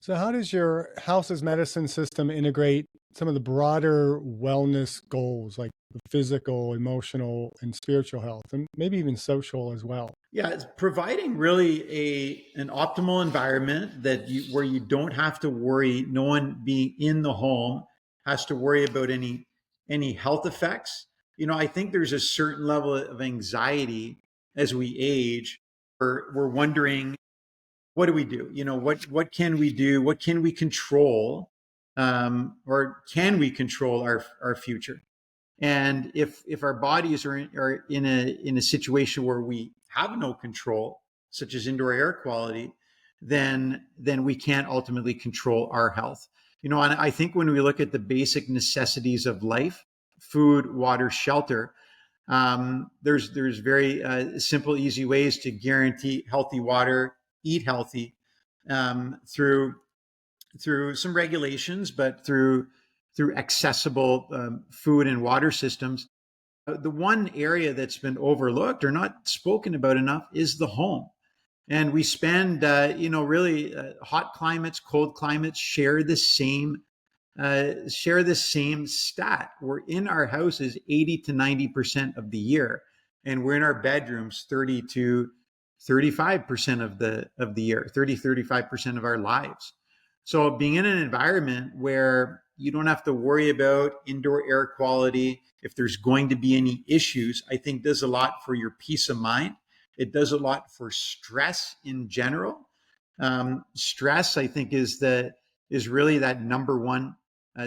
So, how does your house's medicine system integrate some of the broader wellness goals, like the physical, emotional, and spiritual health, and maybe even social as well? Yeah, it's providing really an optimal environment where you don't have to worry. No one being in the home has to worry about any health effects. I think there's a certain level of anxiety as we age. We're wondering, what do we do? What can we do? What can we control? Or can we control our future? And if our bodies are in a situation where we have no control, such as indoor air quality, then we can't ultimately control our health. And I think when we look at the basic necessities of life, food, water, shelter, there's very simple, easy ways to guarantee healthy water, eat healthy, through some regulations, but through accessible food and water systems. The one area that's been overlooked or not spoken about enough is the home. And we spend, really hot climates, cold climates share the same stat. We're in our houses 80 to 90% of the year, and we're in our bedrooms 30 to 35% of the year, 35% of our lives. So being in an environment where you don't have to worry about indoor air quality, if there's going to be any issues, I think does a lot for your peace of mind. It does a lot for stress in general. Stress, I think, is really that number one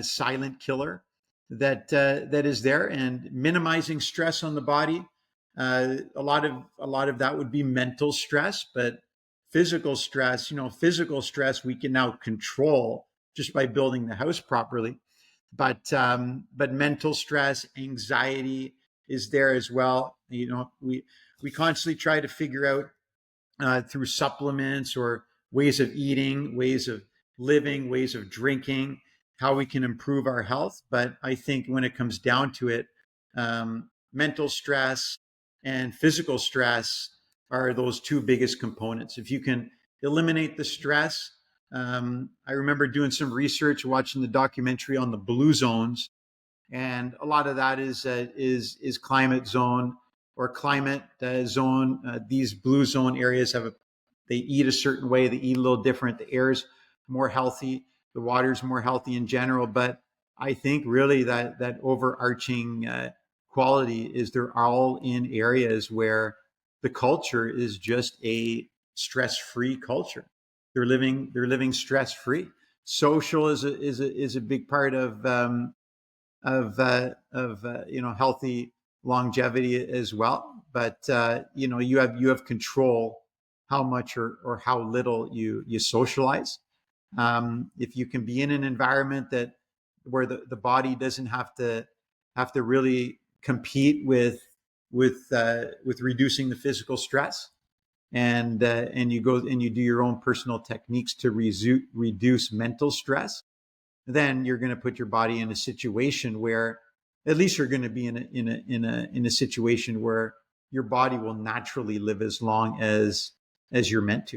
silent killer that is there, and minimizing stress on the body. A lot of that would be mental stress, but physical stress we can now control just by building the house properly. But mental stress, anxiety is there as well. We constantly try to figure out through supplements or ways of eating, ways of living, ways of drinking, how we can improve our health. But I think when it comes down to it, mental stress and physical stress are those two biggest components. If you can eliminate the stress, I remember doing some research, watching the documentary on the blue zones, and a lot of that is climate zone or climate zone. These blue zone areas they eat a certain way, they eat a little different. The air's more healthy, the water's more healthy in general. But I think really that overarching quality is they're all in areas where the culture is just a stress-free culture. They're living stress-free. Social is a big part of healthy longevity as well. But you have control how much or how little you socialize. If you can be in an environment where the body doesn't have to really compete with reducing the physical stress, and you go and you do your own personal techniques to reduce mental stress, then you're going to put your body in a situation where at least you're going to be in a situation where your body will naturally live as long as you're meant to.